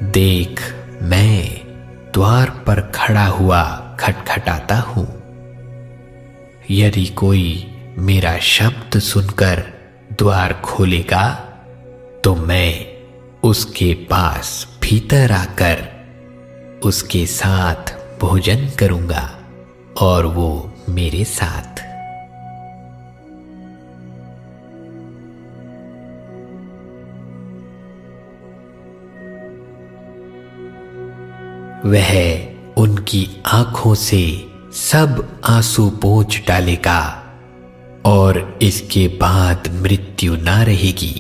देख, मैं द्वार पर खड़ा हुआ खटखटाता हूं। यदि कोई मेरा शब्द सुनकर द्वार खोलेगा तो मैं उसके पास भीतर आकर उसके साथ भोजन करूंगा और वो मेरे साथ। वह उनकी आंखों से सब आंसू पोंछ डालेगा और इसके बाद मृत्यु ना रहेगी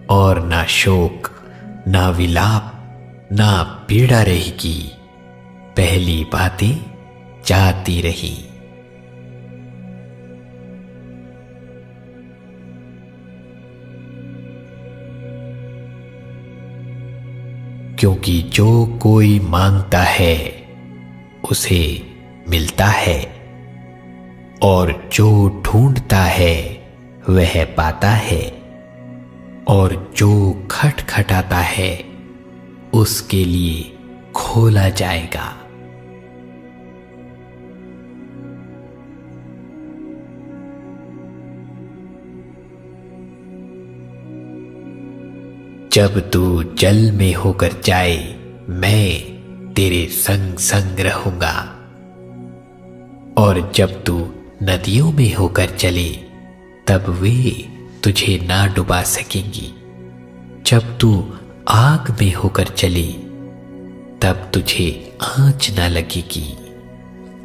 और ना शोक, ना विलाप, ना पीड़ा रहेगी। पहली बातें जाती रही। क्योंकि जो कोई मांगता है उसे मिलता है और जो ढूंढता है वह पाता है और जो खटखटाता है उसके लिए खोला जाएगा। जब तू जल में होकर जाए मैं तेरे संग संग रहूंगा और जब तू नदियों में होकर चले तब वे तुझे ना डुबा सकेंगी। जब तू आग में होकर चले तब तुझे आंच ना लगेगी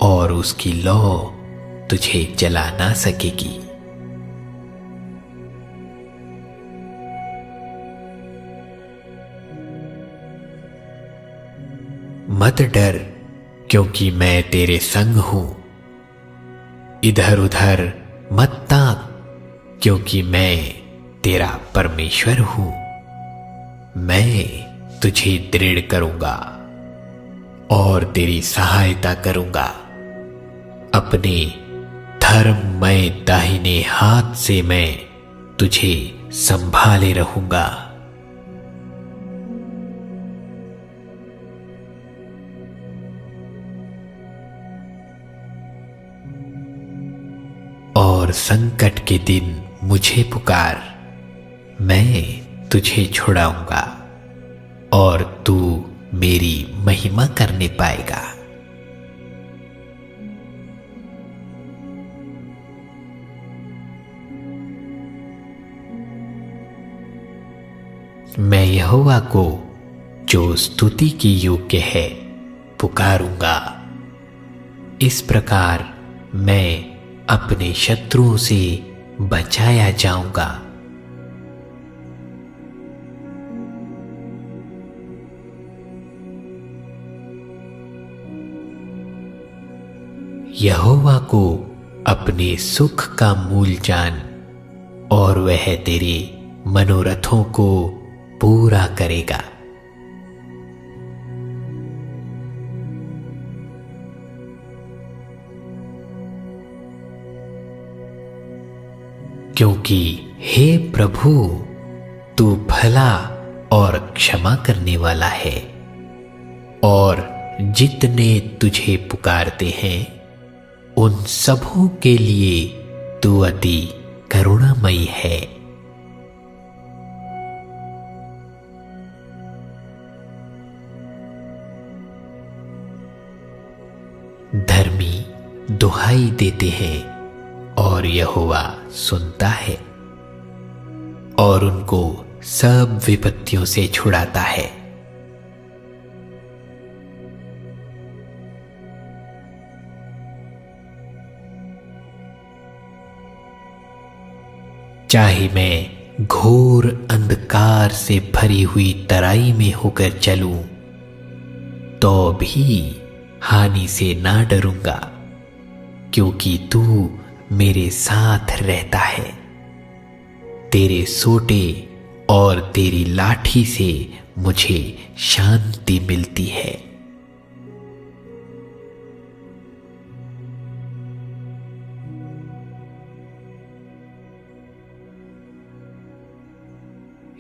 और उसकी लौ तुझे जला ना सकेगी। मत डर, क्योंकि मैं तेरे संग हूं। इधर उधर मत ताक, क्योंकि मैं तेरा परमेश्वर हूं। मैं तुझे दृढ़ करूंगा और तेरी सहायता करूंगा। अपने धर्ममय दाहिने हाथ से मैं तुझे संभाले रहूंगा। और संकट के दिन मुझे पुकार, मैं तुझे छुड़ाऊंगा और तू मेरी महिमा करने पाएगा। मैं यहोवा को, जो स्तुति की योग्य है, पुकारूंगा। इस प्रकार मैं अपने शत्रुओं से बचाया जाऊंगा। यहोवा को अपने सुख का मूल जान और वह तेरे मनोरथों को पूरा करेगा। क्योंकि हे प्रभु, तू भला और क्षमा करने वाला है और जितने तुझे पुकारते हैं उन सबों के लिए तू अति करुणामयी है। धर्मी दुहाई देते हैं और यहोवा सुनता है और उनको सब विपत्तियों से छुड़ाता है। चाहे मैं घोर अंधकार से भरी हुई तराई में होकर चलूं तो भी हानि से ना डरूंगा, क्योंकि तू मेरे साथ रहता है। तेरे सोटे और तेरी लाठी से मुझे शांति मिलती है।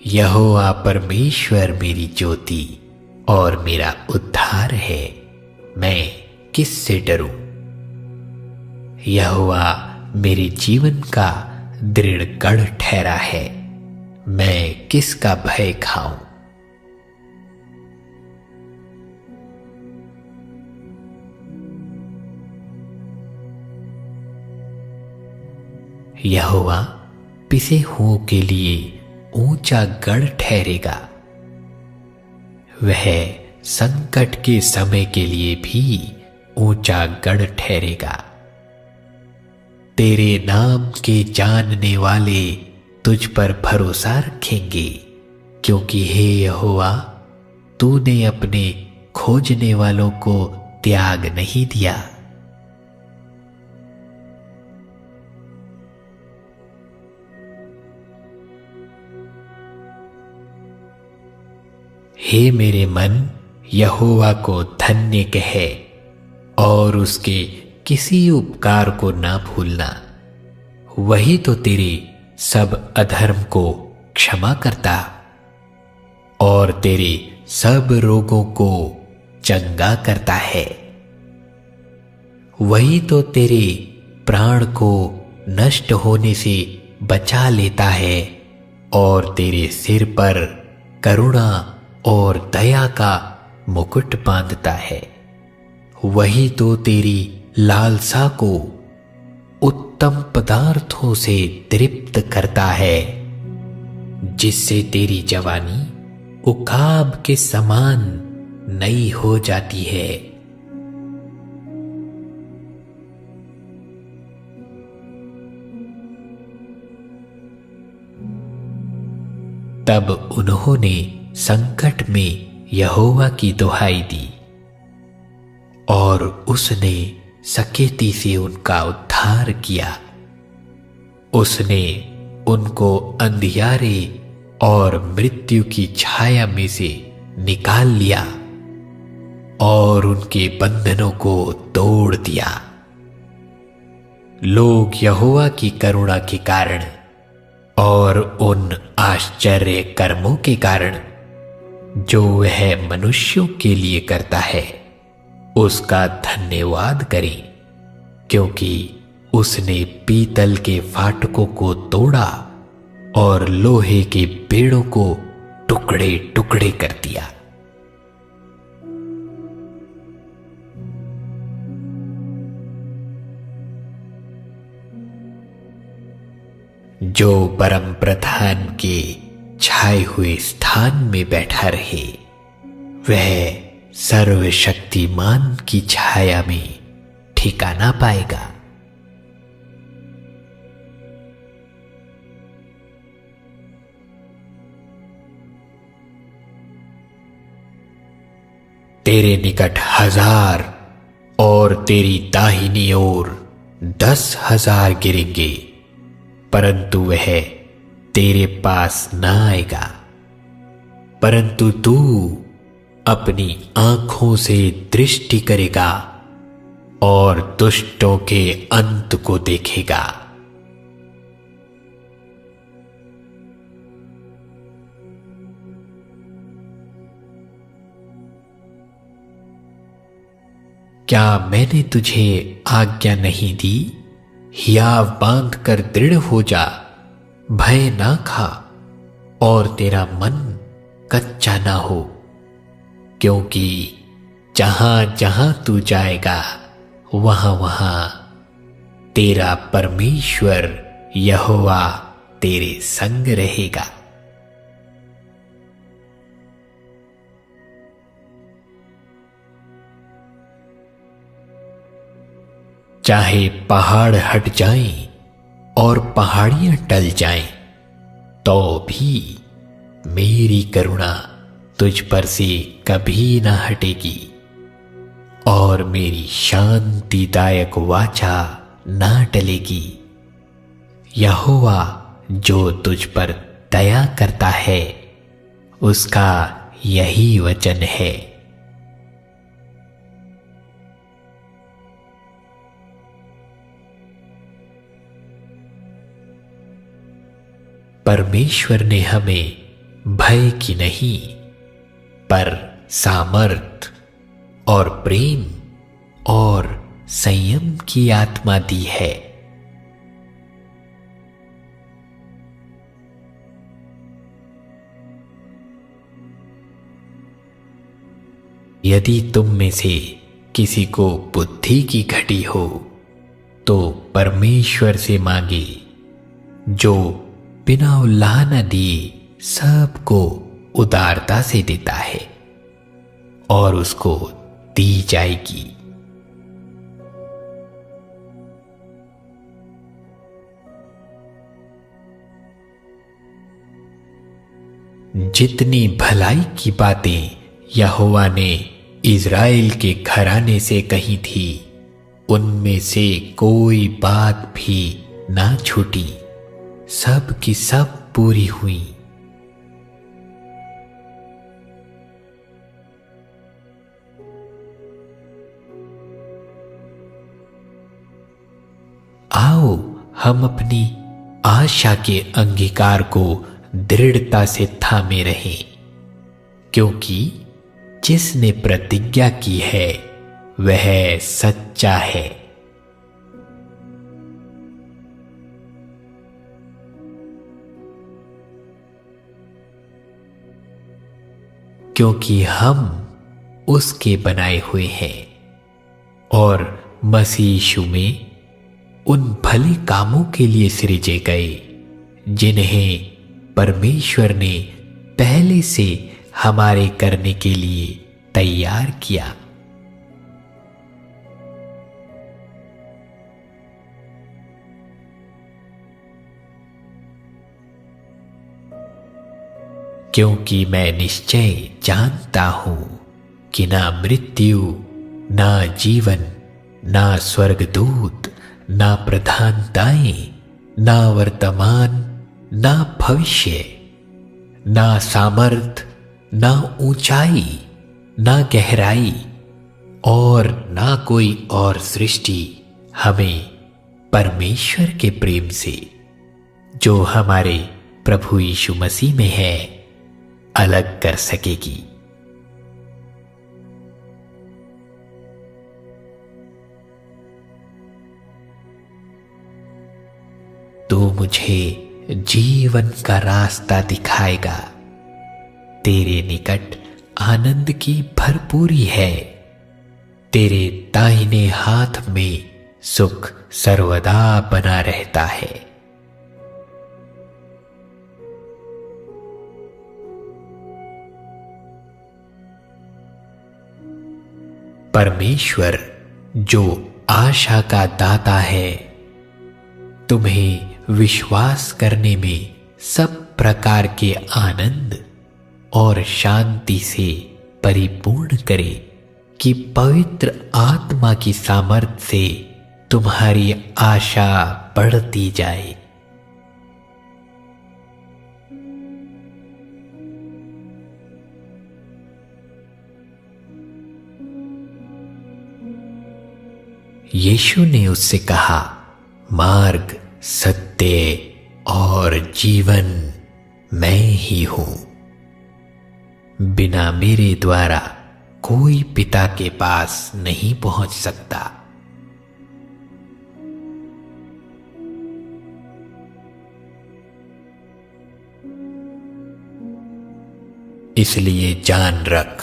यहोवा परमेश्वर मेरी ज्योति और मेरा उद्धार है, मैं किससे डरूं? यहोवा मेरे जीवन का दृढ़ गढ़ ठहरा है, मैं किसका भय खाऊं? यहोवा पिसे हुओं के लिए ऊंचा गढ़ ठहरेगा, वह संकट के समय के लिए भी ऊंचा गढ़ ठहरेगा। तेरे नाम के जानने वाले तुझ पर भरोसा रखेंगे, क्योंकि हे यहोवा, तूने अपने खोजने वालों को त्याग नहीं दिया। हे मेरे मन, यहोवा को धन्य कहे और उसके किसी उपकार को ना भूलना। वही तो तेरे सब अधर्म को क्षमा करता और तेरे सब रोगों को चंगा करता है। वही तो तेरे प्राण को नष्ट होने से बचा लेता है और तेरे सिर पर करुणा और दया का मुकुट बांधता है। वही तो तेरी लालसा को उत्तम पदार्थों से तृप्त करता है, जिससे तेरी जवानी उकाब के समान नई हो जाती है। तब उन्होंने संकट में यहोवा की दुहाई दी और उसने सकेती से उनका उद्धार किया। उसने उनको अंधियारे और मृत्यु की छाया में से निकाल लिया और उनके बंधनों को तोड़ दिया। लोग यहोवा की करुणा के कारण और उन आश्चर्य कर्मों के कारण जो वह मनुष्यों के लिए करता है, उसका धन्यवाद करें, क्योंकि उसने पीतल के फाटकों को तोड़ा और लोहे के पेड़ों को टुकड़े टुकड़े कर दिया। जो परम प्रधान के छाए हुए स्थान में बैठा रहे, वह सर्वशक्तिमान की छाया में ठिकाना पाएगा। तेरे निकट 1000 और तेरी दाहिनी ओर 10,000 गिरेंगे, परंतु वह तेरे पास ना आएगा। परंतु तू अपनी आंखों से दृष्टि करेगा और दुष्टों के अंत को देखेगा। क्या मैंने तुझे आज्ञा नहीं दी? हियाव बांध कर दृढ़ हो जा, भय ना खा और तेरा मन कच्चा ना हो, क्योंकि जहां जहां तू जाएगा वहां वहां तेरा परमेश्वर यहोवा तेरे संग रहेगा। चाहे पहाड़ हट जाएं और पहाड़ियां टल जाएं, तो भी मेरी करुणा तुझ पर से कभी ना हटेगी और मेरी शांतिदायक वाचा ना टलेगी। यहोवा जो तुझ पर दया करता है, उसका यही वचन है। परमेश्वर ने हमें भय की नहीं, पर सामर्थ और प्रेम और संयम की आत्मा दी है। यदि तुम में से किसी को बुद्धि की घटी हो तो परमेश्वर से मांगे, जो बिना उल्लाह दिए सबको उदारता से देता है, और उसको दी जाएगी। जितनी भलाई की बातें यहोवा ने इज़राइल के घराने से कही थी, उनमें से कोई बात भी ना छूटी, सब की सब पूरी हुई। आओ हम अपनी आशा के अंगीकार को दृढ़ता से थामे रहें, क्योंकि जिसने प्रतिज्ञा की है वह सच्चा है। क्योंकि हम उसके बनाए हुए हैं और मसीह यीशु में उन भले कामों के लिए सृजे गए जिन्हें परमेश्वर ने पहले से हमारे करने के लिए तैयार किया। क्योंकि मैं निश्चय जानता हूं कि ना मृत्यु, ना जीवन, ना स्वर्गदूत, ना प्रधानताएं, ना वर्तमान, ना भविष्य, ना सामर्थ, ना ऊंचाई, ना गहराई और ना कोई और सृष्टि हमें परमेश्वर के प्रेम से, जो हमारे प्रभु यीशु मसीह में है, अलग कर सकेगी। तो मुझे जीवन का रास्ता दिखाएगा। तेरे निकट आनंद की भरपूरी है, तेरे दाहिने हाथ में सुख सर्वदा बना रहता है। परमेश्वर जो आशा का दाता है, तुम्हें विश्वास करने में सब प्रकार के आनंद और शांति से परिपूर्ण करे, कि पवित्र आत्मा की सामर्थ्य से तुम्हारी आशा बढ़ती जाए। यीशु ने उससे कहा, मार्ग, सत्य और जीवन मैं ही हूं। बिना मेरे द्वारा कोई पिता के पास नहीं पहुंच सकता। इसलिए जान रख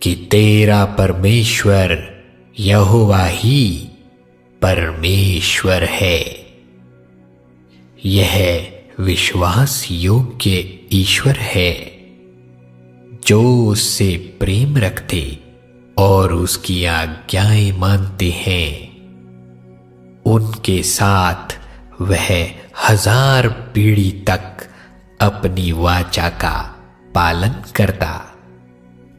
कि तेरा परमेश्वर यहोवा ही परमेश्वर है। यह विश्वास योग्य ईश्वर है, जो उससे प्रेम रखते और उसकी आज्ञाएं मानते हैं। उनके साथ वह 1000 पीढ़ी तक अपनी वाचा का पालन करता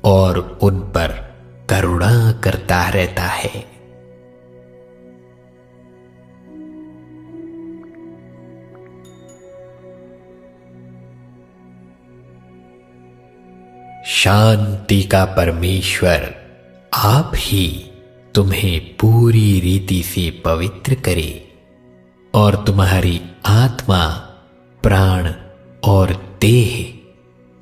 और उन पर करुणा करता रहता है। शांति का परमेश्वर आप ही तुम्हें पूरी रीति से पवित्र करे और तुम्हारी आत्मा, प्राण और देह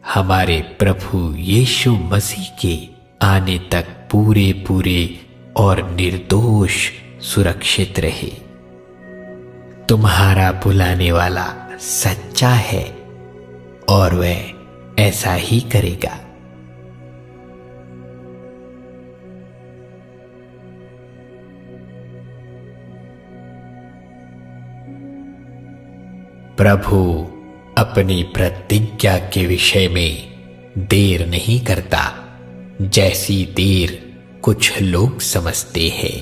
हमारे प्रभु यीशु मसीह के आने तक पूरे पूरे और निर्दोष सुरक्षित रहे। तुम्हारा बुलाने वाला सच्चा है और वह ऐसा ही करेगा। प्रभु अपनी प्रतिज्ञा के विषय में देर नहीं करता, जैसी देर कुछ लोग समझते हैं,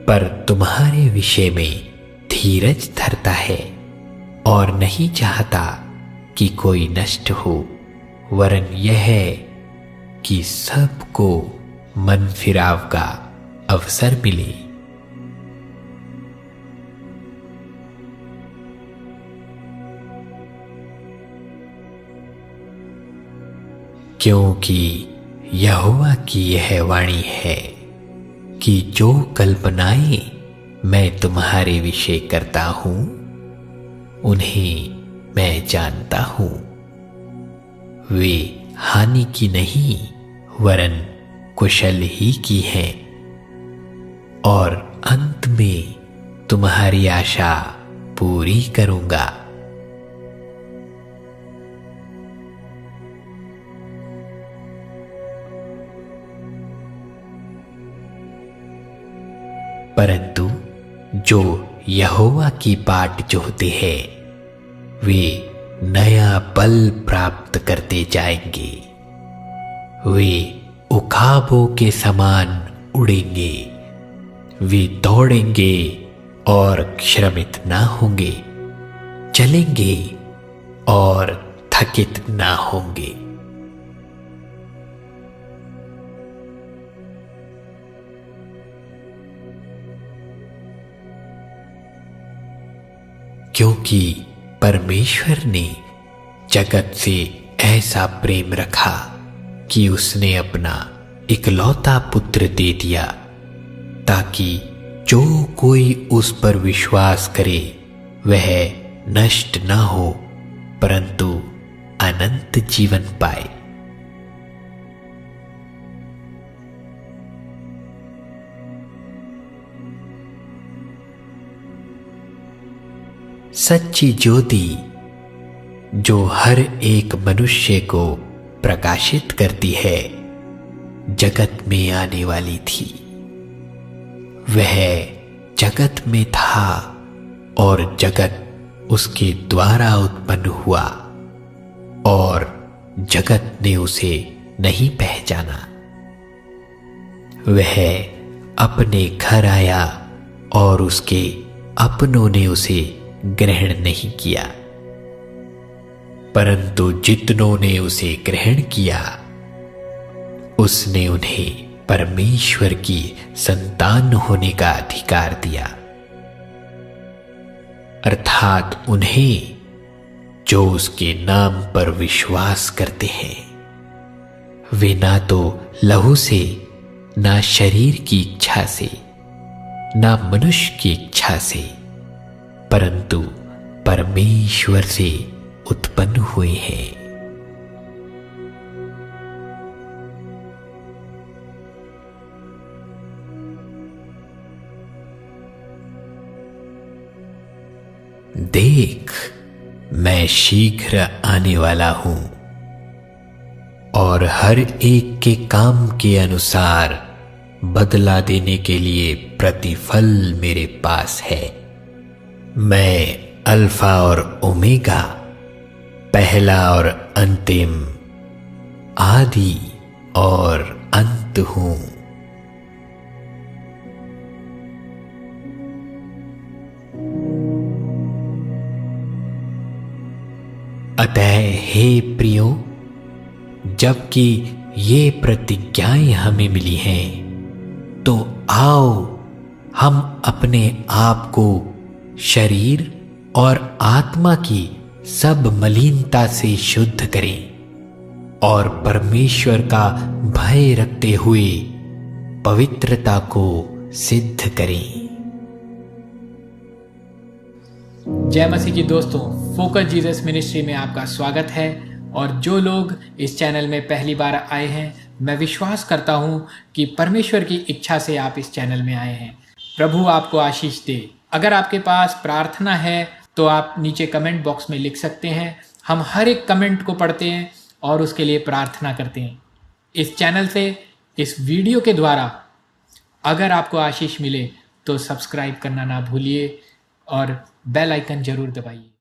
पर तुम्हारे विषय में धीरज धरता है और नहीं चाहता कि कोई नष्ट हो, वरन यह है कि सबको मन फिराव का अवसर मिले। क्योंकि यहोवा की यह वाणी है कि जो कल्पनाएं मैं तुम्हारे विषय करता हूं उन्हें मैं जानता हूं। वे हानि की नहीं वरन कुशल ही की हैं, और अंत में तुम्हारी आशा पूरी करूंगा। परंतु जो यहोवा की बाट जोहते हैं वे नया बल प्राप्त करते जाएंगे। वे उखाबों के समान उड़ेंगे, वे दौड़ेंगे और श्रमित ना होंगे, चलेंगे और थकित ना होंगे। क्योंकि परमेश्वर ने जगत से ऐसा प्रेम रखा कि उसने अपना इकलौता पुत्र दे दिया, ताकि जो कोई उस पर विश्वास करे वह नष्ट न हो परंतु अनंत जीवन पाए। सच्ची ज्योति जो हर एक मनुष्य को प्रकाशित करती है जगत में आने वाली थी। वह जगत में था और जगत उसके द्वारा उत्पन्न हुआ और जगत ने उसे नहीं पहचाना। वह अपने घर आया और उसके अपनों ने उसे ग्रहण नहीं किया, परंतु जितनों ने उसे ग्रहण किया उसने उन्हें परमेश्वर की संतान होने का अधिकार दिया, अर्थात उन्हें जो उसके नाम पर विश्वास करते हैं। वे ना तो लहू से, ना शरीर की इच्छा से, ना मनुष्य की इच्छा से, परंतु परमेश्वर से उत्पन्न हुए हैं। देख, मैं शीघ्र आने वाला हूं और हर एक के काम के अनुसार बदला देने के लिए प्रतिफल मेरे पास है। मैं अल्फा और ओमेगा, पहला और अंतिम, आदि और अंत हूं। अतः हे प्रियो, जबकि ये प्रतिज्ञाएं हमें मिली हैं, तो आओ हम अपने आप को शरीर और आत्मा की सब मलिनता से शुद्ध करें और परमेश्वर का भय रखते हुए पवित्रता को सिद्ध करें। जय मसीह की दोस्तों, फोकस जीसस मिनिस्ट्री में आपका स्वागत है। और जो लोग इस चैनल में पहली बार आए हैं, मैं विश्वास करता हूँ कि परमेश्वर की इच्छा से आप इस चैनल में आए हैं। प्रभु आपको आशीष दे। अगर आपके पास प्रार्थना है तो आप नीचे कमेंट बॉक्स में लिख सकते हैं। हम हर एक कमेंट को पढ़ते हैं और उसके लिए प्रार्थना करते हैं। इस चैनल से, इस वीडियो के द्वारा अगर आपको आशीष मिले तो सब्सक्राइब करना ना भूलिए और बेल आइकन जरूर दबाइए।